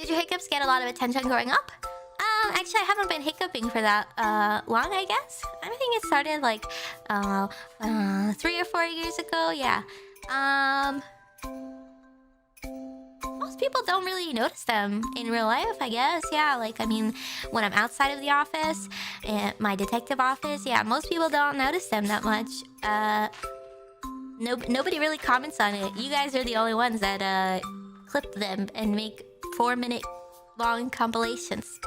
Did your hiccups get a lot of attention growing up? Actually, I haven't been hiccuping for that long, I guess. I think it started like 3 or 4 years ago. Yeah. Most people don't really notice them in real life, I guess. Yeah, like, I mean, when I'm outside of the office, my detective office, yeah, most people don't notice them that much. Nobody really comments on it. You guys are the only ones that clip them and make 4-minute long compilations.